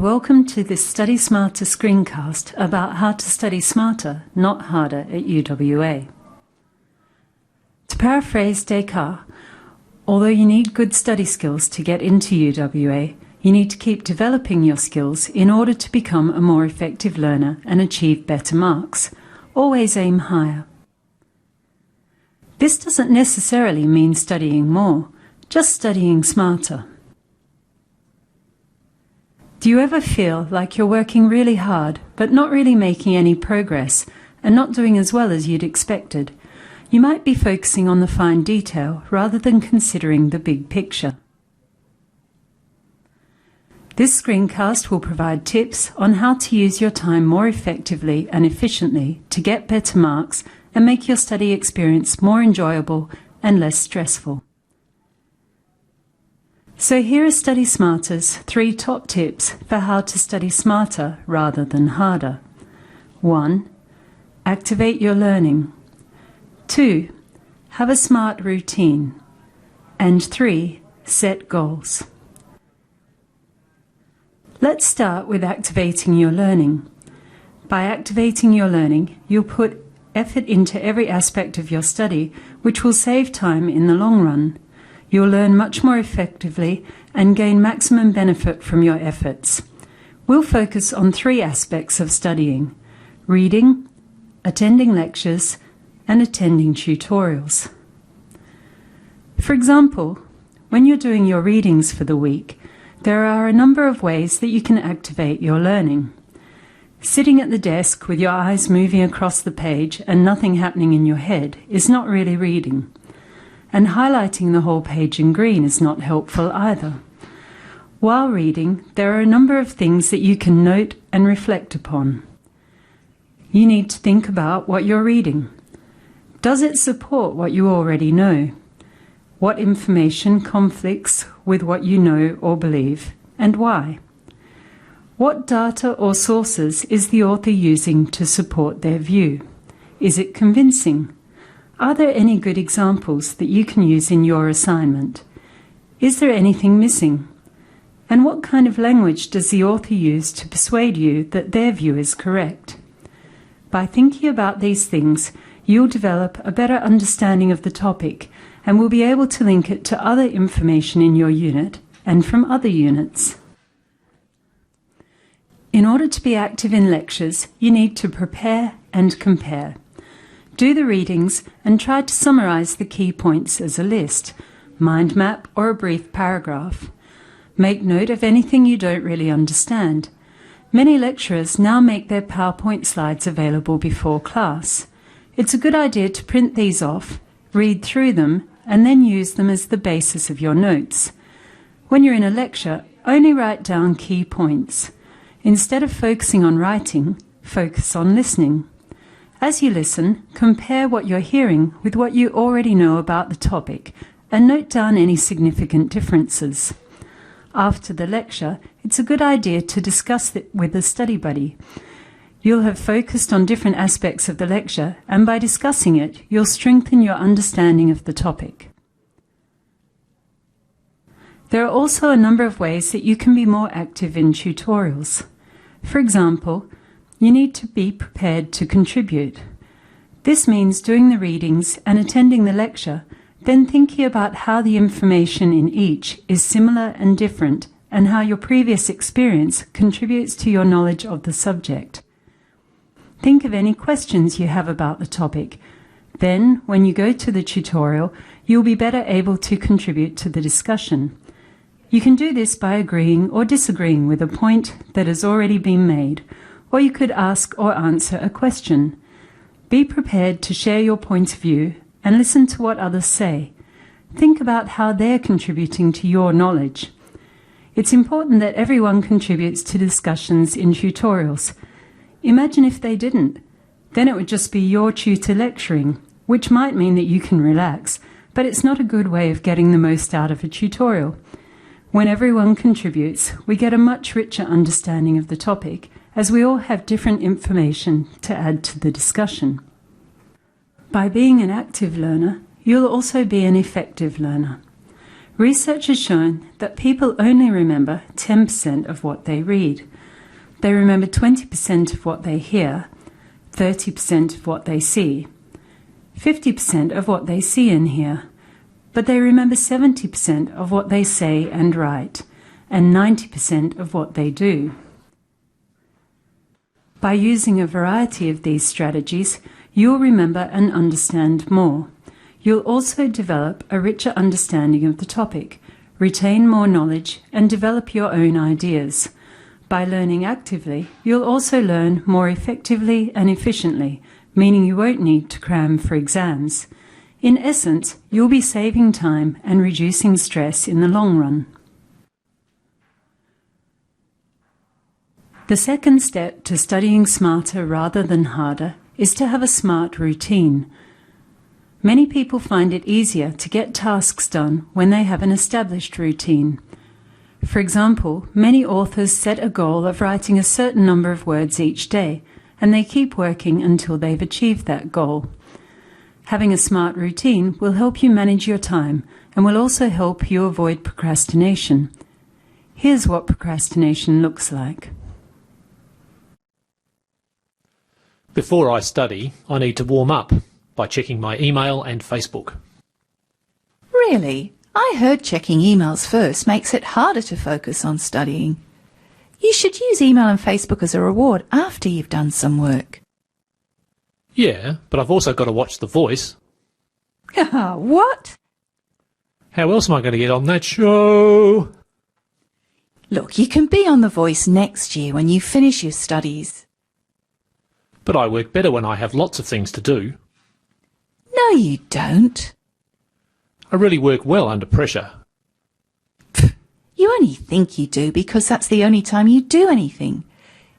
and welcome to this Study Smarter screencast about how to study smarter, not harder at UWA. To paraphrase Descartes, although you need good study skills to get into UWA, you need to keep developing your skills in order to become a more effective learner and achieve better marks. Always aim higher. This doesn't necessarily mean studying more, just studying smarter. Do you ever feel like you're working really hard but not really making any progress and not doing as well as you'd expected? You might be focusing on the fine detail rather than considering the big picture. This screencast will provide tips on how to use your time more effectively and efficiently to get better marks and make your study experience more enjoyable and less stressful. So here are Study Smarter's 3 top tips for how to study smarter rather than harder. 1. Activate your learning. 2. Have a smart routine. And 3. Set goals. Let's start with activating your learning. By activating your learning, you'll put effort into every aspect of your study, which will save time in the long run. You'll learn much more effectively and gain maximum benefit from your efforts. We'll focus on 3 aspects of studying: reading, attending lectures, and attending tutorials. For example, when you're doing your readings for the week, there are a number of ways that you can activate your learning. Sitting at the desk with your eyes moving across the page and nothing happening in your head is not really reading. And highlighting the whole page in green is not helpful either. While reading, there are a number of things that you can note and reflect upon. You need to think about what you're reading. Does it support what you already know? What information conflicts with what you know or believe, and why? What data or sources is the author using to support their view? Is it convincing? Are there any good examples that you can use in your assignment? Is there anything missing? And what kind of language does the author use to persuade you that their view is correct? By thinking about these things, you'll develop a better understanding of the topic and will be able to link it to other information in your unit and from other units. In order to be active in lectures, you need to prepare and compare. Do the readings and try to summarize the key points as a list, mind map, or a brief paragraph. Make note of anything you don't really understand. Many lecturers now make their PowerPoint slides available before class. It's a good idea to print these off, read through them, and then use them as the basis of your notes. When you're in a lecture, only write down key points. Instead of focusing on writing, focus on listening. As you listen, compare what you're hearing with what you already know about the topic and note down any significant differences. After the lecture, it's a good idea to discuss it with a study buddy. You'll have focused on different aspects of the lecture, and by discussing it, you'll strengthen your understanding of the topic. There are also a number of ways that you can be more active in tutorials. For example, you need to be prepared to contribute. This means doing the readings and attending the lecture, then thinking about how the information in each is similar and different, and how your previous experience contributes to your knowledge of the subject. Think of any questions you have about the topic. Then, when you go to the tutorial, you'll be better able to contribute to the discussion. You can do this by agreeing or disagreeing with a point that has already been made, or you could ask or answer a question. Be prepared to share your point of view and listen to what others say. Think about how they're contributing to your knowledge. It's important that everyone contributes to discussions in tutorials. Imagine if they didn't. Then it would just be your tutor lecturing, which might mean that you can relax, but it's not a good way of getting the most out of a tutorial. When everyone contributes, we get a much richer understanding of the topic, as we all have different information to add to the discussion. By being an active learner, you'll also be an effective learner. Research has shown that people only remember 10% of what they read. they remember 20% of what they hear, 30% of what they see, 50% of what they see and hear, but they remember 70% of what they say and write, and 90% of what they do. By using a variety of these strategies, you'll remember and understand more. You'll also develop a richer understanding of the topic, retain more knowledge, and develop your own ideas. By learning actively, you'll also learn more effectively and efficiently, meaning you won't need to cram for exams. In essence, you'll be saving time and reducing stress in the long run. The second step to studying smarter rather than harder is to have a smart routine. Many people find it easier to get tasks done when they have an established routine. For example, many authors set a goal of writing a certain number of words each day, and they keep working until they've achieved that goal. Having a smart routine will help you manage your time and will also help you avoid procrastination. Here's what procrastination looks like. Before I study, I need to warm up by checking my email and Facebook. Really? I heard checking emails first makes it harder to focus on studying. You should use email and Facebook as a reward after you've done some work. Yeah, but I've also got to watch The Voice. What? How else am I going to get on that show? Look, you can be on The Voice next year when you finish your studies. But I work better when I have lots of things to do. No, you don't. I really work well under pressure. You only think you do because that's the only time you do anything.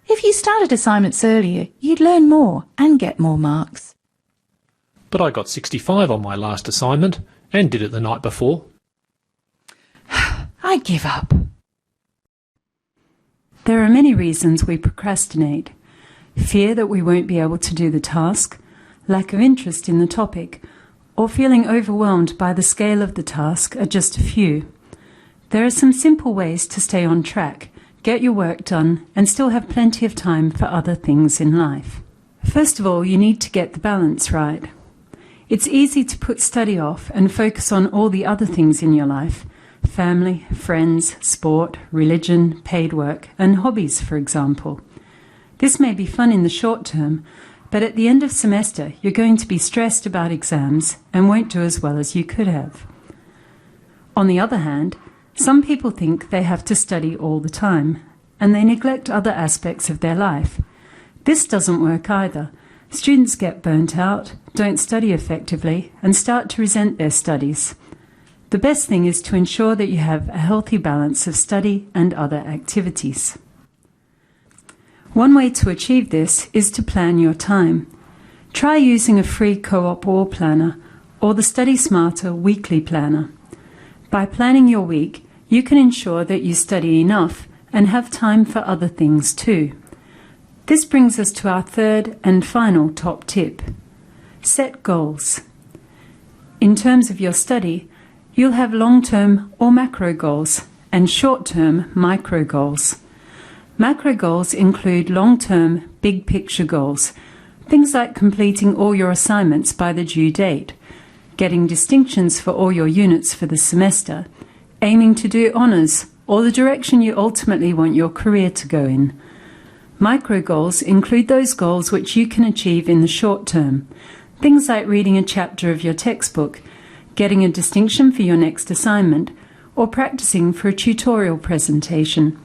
If you started assignments earlier, you'd learn more and get more marks. But I got 65 on my last assignment and did it the night before. I give up. There are many reasons we procrastinate. Fear that we won't be able to do the task, lack of interest in the topic, or feeling overwhelmed by the scale of the task are just a few. There are some simple ways to stay on track, get your work done, and still have plenty of time for other things in life. First of all, you need to get the balance right. It's easy to put study off and focus on all the other things in your life: family, friends, sport, religion, paid work, and hobbies, for example. This may be fun in the short term, but at the end of semester you're going to be stressed about exams and won't do as well as you could have. On the other hand, some people think they have to study all the time, and they neglect other aspects of their life. This doesn't work either. Students get burnt out, don't study effectively, and start to resent their studies. The best thing is to ensure that you have a healthy balance of study and other activities. One way to achieve this is to plan your time. Try using a free Co-op Wall Planner or the Study Smarter Weekly Planner. By planning your week, you can ensure that you study enough and have time for other things too. This brings us to our third and final top tip. Set goals. In terms of your study, you'll have long-term or macro goals and short-term micro goals. Macro goals include long-term, big-picture goals, things like completing all your assignments by the due date, getting distinctions for all your units for the semester, aiming to do honours, or the direction you ultimately want your career to go in. Micro goals include those goals which you can achieve in the short term, things like reading a chapter of your textbook, getting a distinction for your next assignment, or practicing for a tutorial presentation.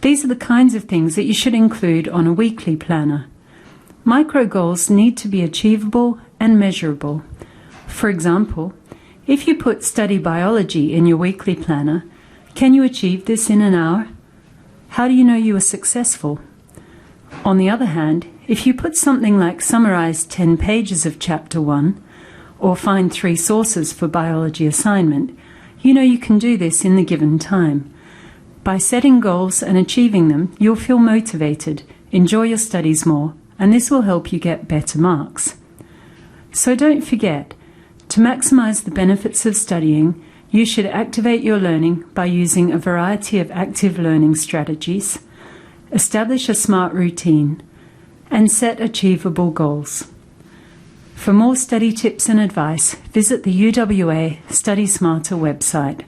These are the kinds of things that you should include on a weekly planner. Micro goals need to be achievable and measurable. For example, if you put study biology in your weekly planner, can you achieve this in an hour? How do you know you are successful? On the other hand, if you put something like summarize 10 pages of chapter 1 or find 3 sources for biology assignment, you know you can do this in the given time. By setting goals and achieving them, you'll feel motivated, enjoy your studies more, and this will help you get better marks. So don't forget, to maximize the benefits of studying, you should activate your learning by using a variety of active learning strategies, establish a SMART routine, and set achievable goals. For more study tips and advice, visit the UWA Study Smarter website.